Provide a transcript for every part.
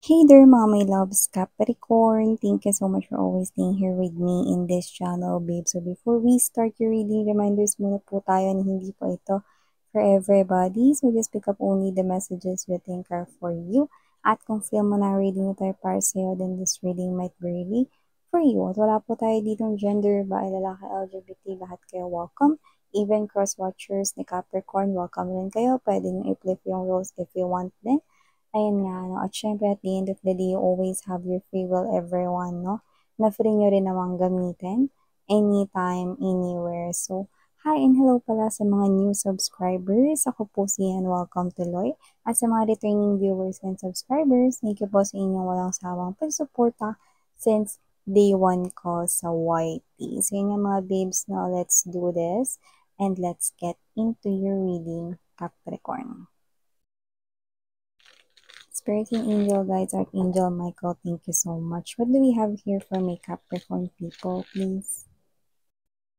Hey there, mga my loves, Capricorn. Thank you so much for always staying here with me in this channel, babe. So before we start your reading, reminders muna po tayo na hindi po ito for everybody. So just pick up only the messages we think are for you. At kung feel mo na reading ito ay para sa'yo, then this reading might be really for you. At wala po tayo ditong gender, bae, lalaki, LGBT, lahat kayo welcome. Even cross-watchers ni Capricorn, welcome rin kayo. Pwede nyo i-flip yung roles if you want din. Ayun nga, no? At syempre, at the end of the day, you always have your free will, everyone, no? Na free nyo rin namang gamitin anytime, anywhere. So, hi and hello pala sa mga new subscribers. Ako po si Ian, welcome to Loy. At sa mga returning viewers and subscribers, thank you po sa inyong walang sawang pagsuporta since day 1 ko sa YT. So, yun nga mga babes, no? Let's do this and let's get into your reading, Capricorn. Spirit and Angel Guides, Archangel Michael, thank you so much. What do we have here for my Capricorn people, please?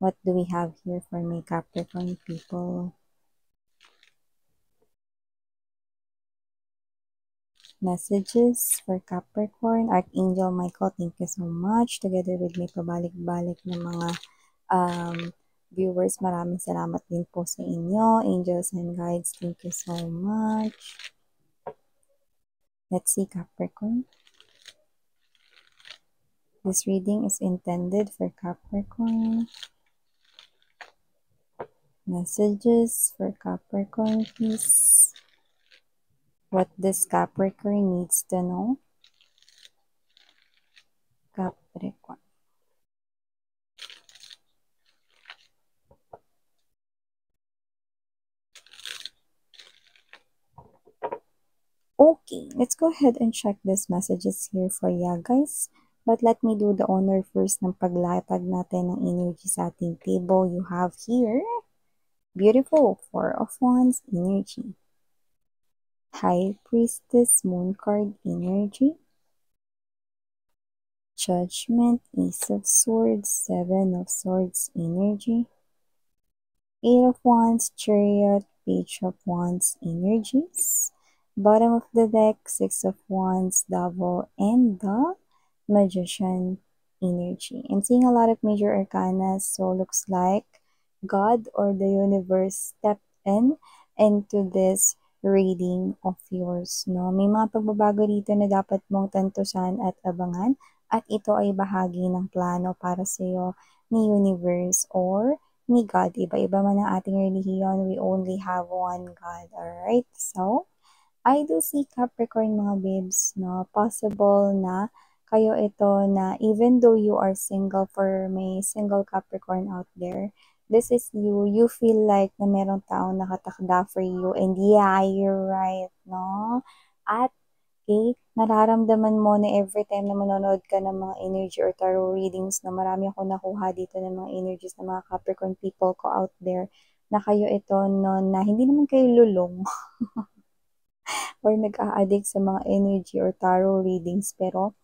What do we have here for my Capricorn people? Messages for Capricorn, Archangel Michael, thank you so much. Together with me, pabalik-balik ng mga viewers, maraming salamat din po sa inyo. Angels and Guides, thank you so much. Let's see, Capricorn. This reading is intended for Capricorn. Messages for Capricorn, please. What this Capricorn needs to know. Capricorn. Okay, let's go ahead and check these messages here for ya guys. But let me do the honor first ng paglatag natin ng energy sa ating table. You have here, beautiful Four of Wands energy. High Priestess Moon card energy. Judgment, Ace of Swords, Seven of Swords energy. Eight of Wands, Chariot, Page of Wands energies. Bottom of the deck, Six of Wands, Devil, and the Magician energy. I'm seeing a lot of major arcana, so looks like God or the universe stepped in into this reading of yours. No? May mga pagbabago dito na dapat mong tantusan at abangan, at ito ay bahagi ng plano para sa iyo ni universe or ni God. Iba-iba man ang ating relihiyon, we only have one God. Alright? So, I do see Capricorn mga babes, no? Possible na kayo ito na even though you are single, for may single Capricorn out there, this is you feel like na merong taong nakatakda for you, and yeah, you're right, no? At okay, nararamdaman mo na every time na manonood ka ng mga energy or tarot readings, na marami ako nakuha dito ng mga energies ng mga Capricorn people ko out there, na kayo ito no, na hindi naman kayo lulong or nag-a-addict sa mga energy or tarot readings, pero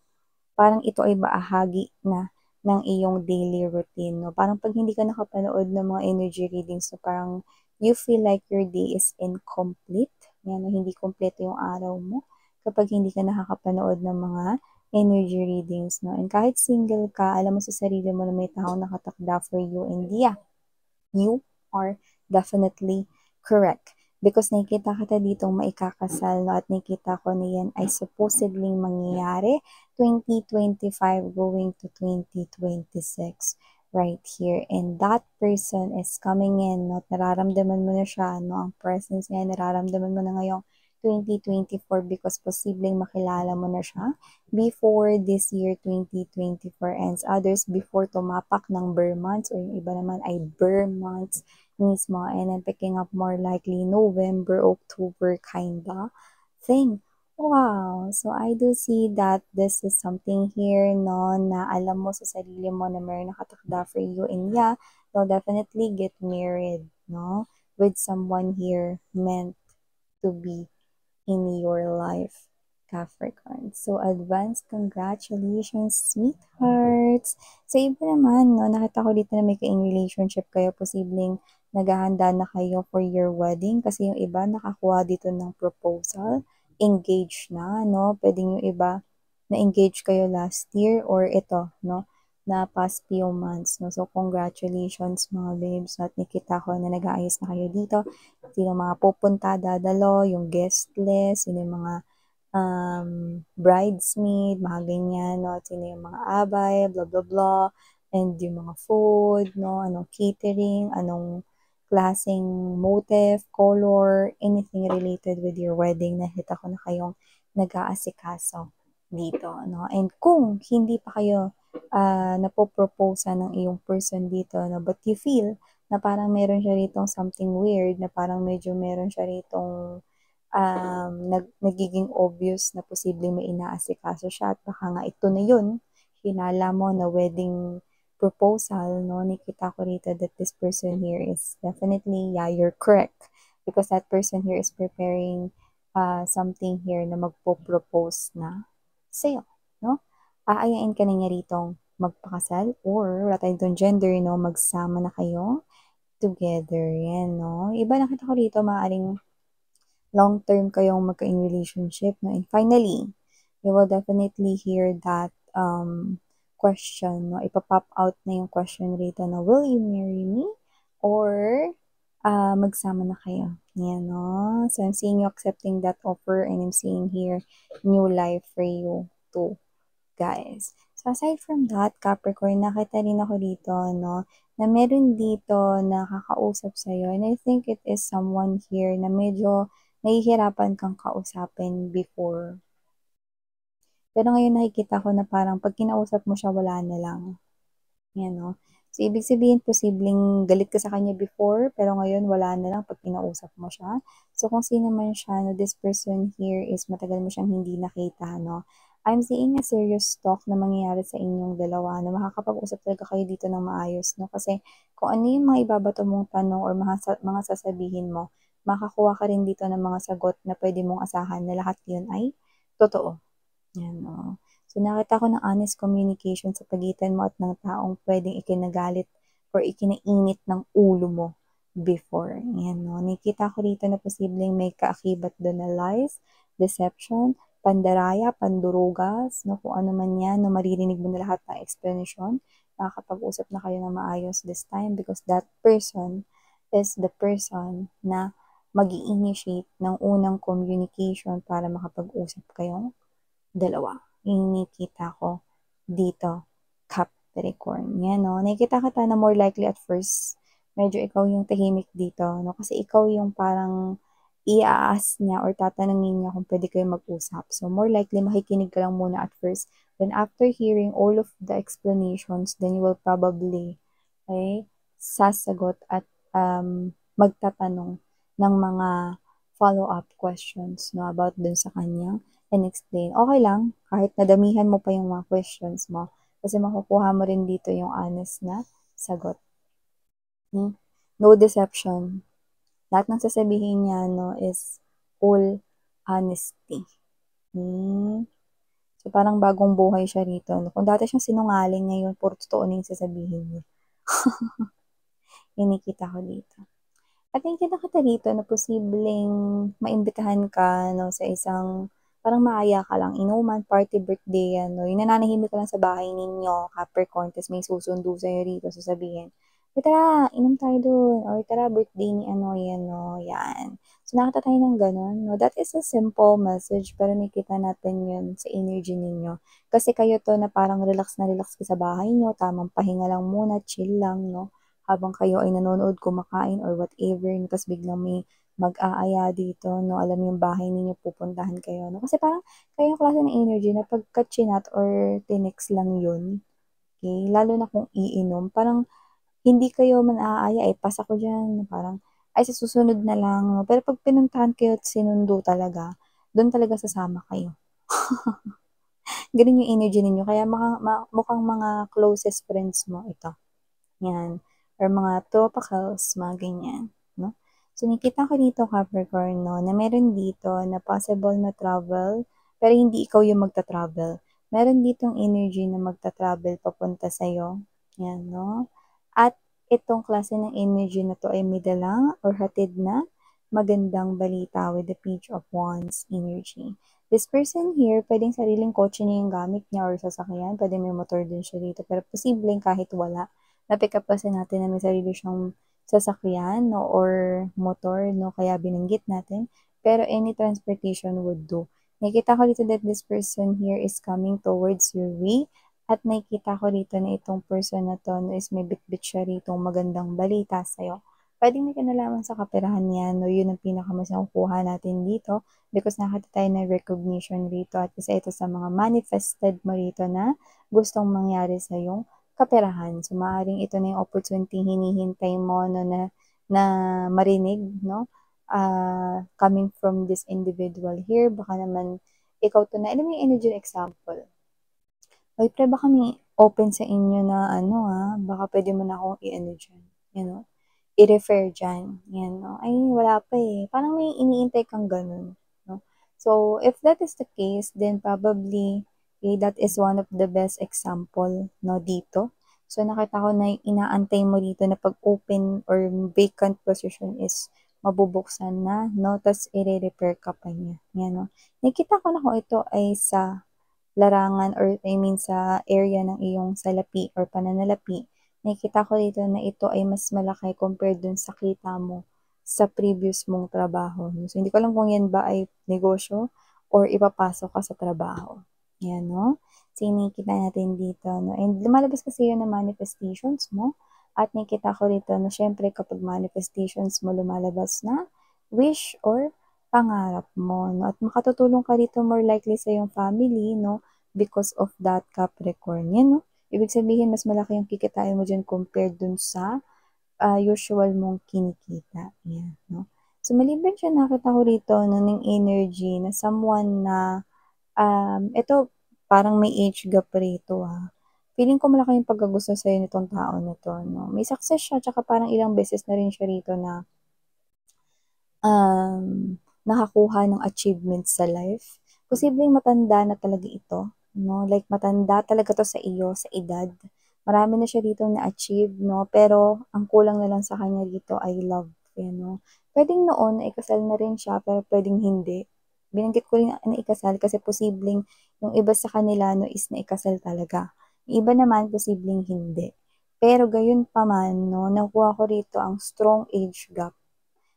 parang ito ay bahagi na ng iyong daily routine. No? Parang pag hindi ka nakapanood ng mga energy readings, so parang you feel like your day is incomplete. Yan, no? Hindi kompleto yung araw mo kapag hindi ka nakakapanood ng mga energy readings. No? And kahit single ka, alam mo sa sarili mo na may taong nakatakda for you, and yeah, you are definitely correct. Because nakikita kita ditong maikakasal, no? At nakikita ko na yan ay supposedly mangyayari 2025 going to 2026 right here. And that person is coming in, no? Nararamdaman mo na siya, no? Ang presence niya, nararamdaman mo na ngayong 2024 because posibleng makilala mo na siya before this year 2024 ends. Others before tumapak ng Burr months, or yung iba naman ay Burr months mismo, and I'm picking up more likely November, October kinda thing. Wow! So I do see that this is something here, no, na alam mo sa sarili mo na may nakatakda for you, and yeah, you'll definitely get married, no, with someone here meant to be in your life, Capricorn. So, advanced congratulations, sweethearts! Sa iba naman, no, nakita ko dito na may ka-in relationship kayo, posibleng naghahanda na kayo for your wedding, kasi yung iba nakakuha dito ng proposal, engage na, no? Pwedeng yung iba, na-engage kayo last year or ito, no? Na past few months, no? So, congratulations mga babes. At nakita ko na nag-aayos na kayo dito. Sino mga pupunta, dadalo, yung guest list, sino yung mga bridesmaid, mga ganyan, no? At sino yung mga abay, blah, blah, blah. And yung mga food, no? Anong catering, anong klaseng motif, color, anything related with your wedding. Nakita ko na kayong nag-aasikaso dito, no? And kung hindi pa kayo napopropose ng iyong person dito, no? But you feel na parang meron siya ritong something weird, na parang medyo meron siya ritong nagiging obvious na posibleng may inaasikaso siya at baka nga ito na yun, hinala mo na wedding proposal, no? Nakita ko rito that this person here is definitely, yeah, you're correct. Because that person here is preparing something here na magpo-propose na sa'yo, no? Aayain ka na niya ritong magpakasal or wala tayong doon gender, no? Magsama na kayo together, yan, no? Iba nakita ko rito, maaaring long-term kayong magka-in relationship, no? And finally, you will definitely hear that question, no? Ipapop out na yung question rito na, will you marry me? Or, magsama na kayo. Yan, no? So, I'm seeing you accepting that offer and I'm seeing here new life for you too, guys. So, aside from that, Capricorn, nakita rin ako dito, no? Na meron dito na kakausap sa'yo. And I think it is someone here na medyo nahihirapan kang kausapin before. Pero ngayon nakikita ko na parang pag kinausap mo siya, wala na lang. Yan, no? So, ibig sabihin, posibleng galit ka sa kanya before, pero ngayon wala na lang pag kinausap mo siya. So, kung sino man siya, no, this person here is matagal mo siyang hindi nakita, no? I'm seeing a serious talk na mangyayari sa inyong dalawa, na makakapag-usap talaga kayo dito ng maayos, no? Kasi kung ano yung mga ibabato mong tanong or mga sasabihin mo, makakuha ka rin dito ng mga sagot na pwede mong asahan na lahat yun ay totoo. Yan, no? So, nakita ko ng honest communication sa pagitan mo at ng taong pwedeng ikinagalit or ikinainit ng ulo mo before. Yan, no? Nakita ko rito na posibleng may kaakibat doon na lies, deception, pandaraya, pandurugas, no? Kung ano man yan, no? Maririnig mo na lahat ng explanation. Makakapag-usap na kayo ng maayos this time because that person is the person na mag-i-initiate ng unang communication para makapag-usap kayong dalawa. Yung nakikita ko dito, Capricorn. Yan, no? Nakikita kita na more likely at first, medyo ikaw yung tahimik dito, no? Kasi ikaw yung parang i-ask niya or tatanungin niya kung pwede kayo mag-usap. So, more likely, makikinig ka lang muna at first. Then, after hearing all of the explanations, then you will probably, okay, sasagot at magtatanong ng mga follow-up questions, no, about dun sa kanya and explain. Okay lang, kahit nadamihan mo pa yung mga questions mo, kasi makukuha mo rin dito yung honest na sagot. No deception. Lahat ng sasabihin niya, no, is all honesty. So, parang bagong buhay siya rito. No? Kung dati siyang sinungaling, ngayon, puro totoo na yung sasabihin niya. Yung nakita ko dito. At nakikita kita dito na posibleng maimbitahan ka, no, sa isang parang maaya ka lang, inuman, party, birthday, yan, no, yung nananahimik ka lang sa bahay ninyo, Capricorn, tapos may susundo sa'yo rito, sasabihin, "Uy, tara, inom tayo dun, or tara, birthday ni ano, yan, no, yan." So, nakita tayo ng ganun, no, that is a simple message, pero nakita natin yun sa energy ninyo. Kasi kayo to na parang relax na relax ka sa bahay nyo, tamang pahinga lang muna, chill lang, no, habang kayo ay nanonood, kumakain, or whatever, no, tapos biglang may mag-aaya dito, no, alam yung bahay ninyo, pupuntahan kayo, no, kasi parang kayo yung klase ng energy na pagka chinat or tinext lang yun, okay, lalo na kung iinom, parang hindi kayo man aaya, pasa ko dyan, parang, ay, sa susunod na lang, no, pero pag pinuntahan kayo at sinundo talaga, doon talaga sasama kayo. Ganun yung energy ninyo, kaya mukhang mga closest friends mo ito. Yan. Or mga tropicals, mga ganyan. No? So, nakita ko dito, Capricorn, no, na meron dito na possible na travel, pero hindi ikaw yung magta-travel. Meron ditong energy na magta-travel papunta sa'yo. Yan, no? At itong klase ng energy na to ay may dalang or hatid na magandang balita with the Page of Wands energy. This person here, pwedeng sariling kotse niya yung gamit niya or sasakyan. Pwede may motor din siya dito. Pero posibleng kahit wala, na-pick up kasi natin na may sarili siyang sasakyan, no, or motor, no, kaya binanggit natin. Pero any transportation would do. Nakikita ko dito that this person here is coming towards your way. At nakikita ko dito na itong person na to no, is may bitbit siya rito magandang balita sa'yo. Pwedeng may kinalaman sa kaperahan niya, no, yun ang pinakamas nakukuha natin dito because nakita tayo ng recognition rito at isa ito sa mga manifested mo rito na gustong mangyari sa yung kaperahan. So, maaaring ito na yung opportunity hinihintay mo no, na marinig, no? Coming from this individual here, baka naman ikaw to na, alam mo yung energy example. Uy, pre, baka may open sa inyo na ano baka pwede mo na akong i-ano dyan, you know, i-refer dyan, yan, no? Ay, wala pa eh. Parang may iniintay kang ganun, no? So, if that is the case, then probably, okay, that is one of the best example, no, dito. So, nakita ko na inaantay mo dito na pag-open or vacant position is mabubuksan na, no? Tapos, i-repair ka pa niya. Yan, no? Nakita ko na kung ito ay sa larangan or I mean sa area ng iyong salapi or pananalapi, nakikita ko dito na ito ay mas malaki compared dun sa kita mo sa previous mong trabaho. So, hindi ko alam kung yan ba ay negosyo or ipapasok ka sa trabaho. Yan, no? So, nakikita natin dito, no? And lumalabas kasi yun ng manifestations mo. At nakikita ko dito na syempre kapag manifestations mo lumalabas na wish or pangarap mo, no? At makatutulong ka dito more likely sa iyong family, no? Because of that Capricorn. Yan, no? Ibig sabihin, mas malaki yung kikitain mo dyan compared dun sa usual mong kinikita. Yan, no? So, maliban siya, nakita ko rito, no, ng energy na someone na, ito, parang may age gap rito, Feeling ko malaki yung pagkagusto sa'yo nitong tao na to, no? May success siya, tsaka parang ilang beses na rin siya rito na nakakuha ng achievements sa life. Posibleng matanda na talaga ito, no? Like, matanda talaga to sa iyo, sa edad. Marami na siya dito na-achieve, no? Pero, ang kulang na lang sa kanya dito ay love, no? Pwedeng noon na ikasal na rin siya, pero pwedeng hindi. Binanggit ko rin na ikasal kasi posibleng yung iba sa kanila, no, is na ikasal talaga. Yung iba naman, posibleng hindi. Pero gayon pa man, no, nakuha ko rito ang strong age gap.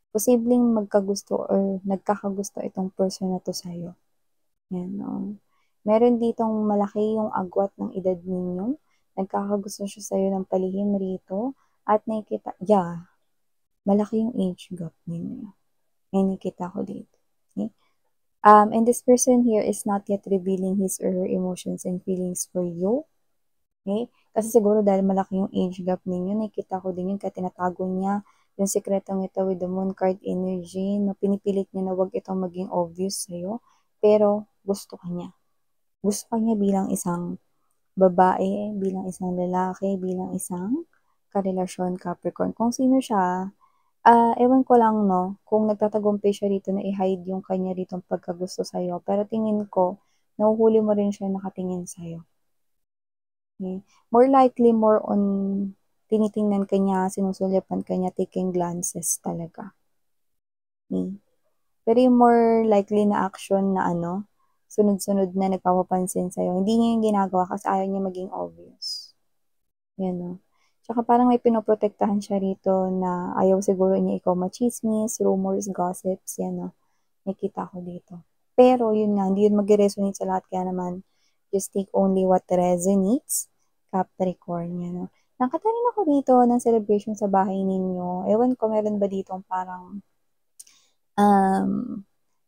Posibleng magkagusto or nagkakagusto itong person na to sa'yo. Yan, no? Meron ditong malaki yung agwat ng edad ninyo. Nagkakagusto siya sa'yo ng palihim rito. At nakikita, malaki yung age gap ninyo. Yan nakikita ko dito. Okay? And this person here is not yet revealing his or her emotions and feelings for you. Okay? Kasi siguro dahil malaki yung age gap ninyo, nakikita ko din yun kaya tinatago niya yung sekretong ito with the moon card energy, no, pinipilit niya na wag itong maging obvious sa'yo, pero gusto ka niya. Gusto ka niya bilang isang babae, bilang isang lalaki, bilang isang karelasyon Capricorn. Kung sino siya, ewan ko lang, no, kung nagtatagumpay siya rito na i-hide yung kanya ritong pagkagusto sa'yo, pero tingin ko, nahuhuli mo rin siya nakatingin sa'yo. Okay? More likely, more on tinitingnan ka niya, sinusulyapan ka niya, taking glances talaga. Okay? Pero yung more likely na action na sunod-sunod na nagpapapansin sa'yo, hindi niya yung ginagawa kasi ayaw niya maging obvious. Yan, no? Tsaka parang may pinoprotektahan siya rito na ayaw siguro niya ikaw machismis, rumors, gossips, yan, no? Nakita ko dito. Pero, yun nga, hindi yun mag-resonate sa lahat. Kaya naman, just take only what resonates. Capricorn, yan, no? Nakatanin ako dito ng celebration sa bahay ninyo. Ewan ko, meron ba dito parang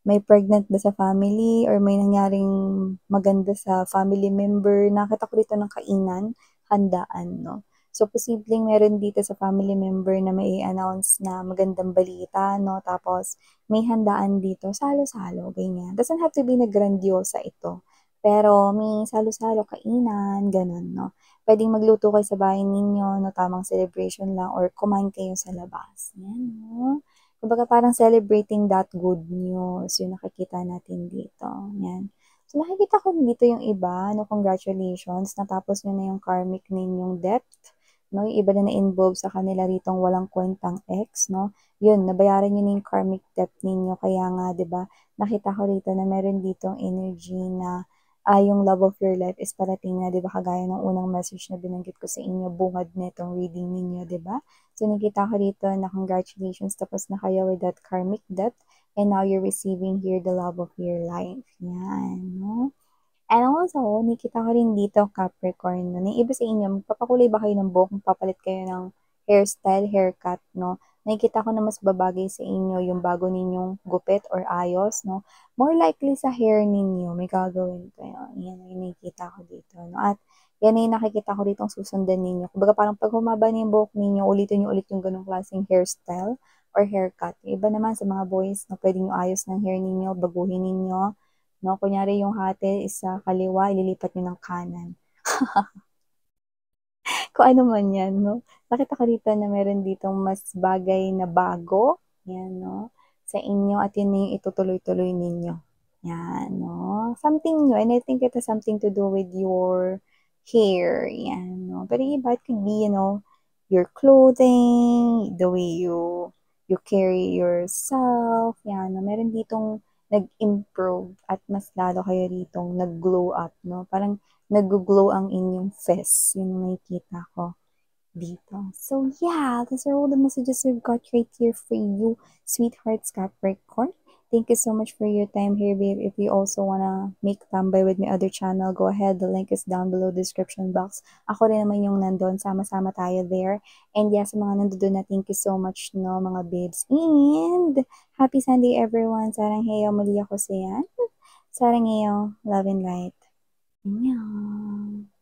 may pregnant ba sa family or may nangyaring maganda sa family member. Nakita ko dito ng kainan, handaan, no? So, posibleng meron dito sa family member na may announce na magandang balita, no? Tapos, may handaan dito, salo-salo, ganyan. Doesn't have to be na grandiosa ito. Pero, may salo-salo, kainan, ganun, no? Pwedeng magluto kayo sa bahay ninyo, no? Tamang celebration lang, or kumain kayo sa labas. Yan, no? Kumbaga parang celebrating that good news, yung nakikita natin dito. Yan. So, nakikita ko dito yung iba, no, congratulations, natapos nyo na yung karmic ninyong debt, no? Yung iba na na-involve sa kanila ritong walang kwentang ex, no? Yun, nabayaran nyo na yung karmic debt ninyo. Kaya nga, di ba, nakita ko rito na meron ditong energy na yung love of your life is parating na, di ba, kagaya ng unang message na binanggit ko sa inyo, bungad netong reading ninyo, di ba? So, nakita ko rito na congratulations, tapos na kayo with that karmic debt, and now you're receiving here the love of your life. Yan, no? And also, nakita ko rin dito, Capricorn, no? Yung iba sa inyo, magpapakulay ba kayo ng buhok, magpapalit kayo ng hairstyle, haircut, no? Nakikita ko na mas babagay sa inyo yung bago ninyong gupit or ayos, no? More likely sa hair ninyo, may gagawin kayo. Yan yung nakikita ko dito, no? At yan yung nakikita ko dito ang susundan ninyo. Kumbaga parang pag humaba na yung buhok ninyo, ulitin nyo ulit yung ganong klaseng hairstyle or haircut. Yung iba naman sa mga boys, no, pwede nyo ayos ng hair ninyo, baguhin ninyo, no? Kunyari yung hati is sa kaliwa, ililipat nyo ng kanan. Kung ano man yan, no? Nakita ko dito na meron ditong mas bagay na bago, yan, no? Sa inyo at yun na yung itutuloy-tuloy ninyo. Yan, no? Something new. And I think it has something to do with your hair. Yan, no? Pero iba, it could be, your clothing, the way you carry yourself. Yan, no? Meron ditong nag-improve at mas lalo kayo ditong nag-glow up, no? Parang nag-glow ang inyong face. Yun yung nakikita ko dito. So, yeah, those are all the messages we've got right here for you, sweethearts Capricorn. Thank you so much for your time here, babe. If you also wanna make tambay with my other channel, go ahead. The link is down below description box. Ako rin naman yung nandun. Sama-sama tayo there. And yeah, sa mga nandun na, thank you so much, no, mga babes. And happy Sunday, everyone. Sarang heyo, muli ako sa yan. Sarang heyo, love and light. Annyeong.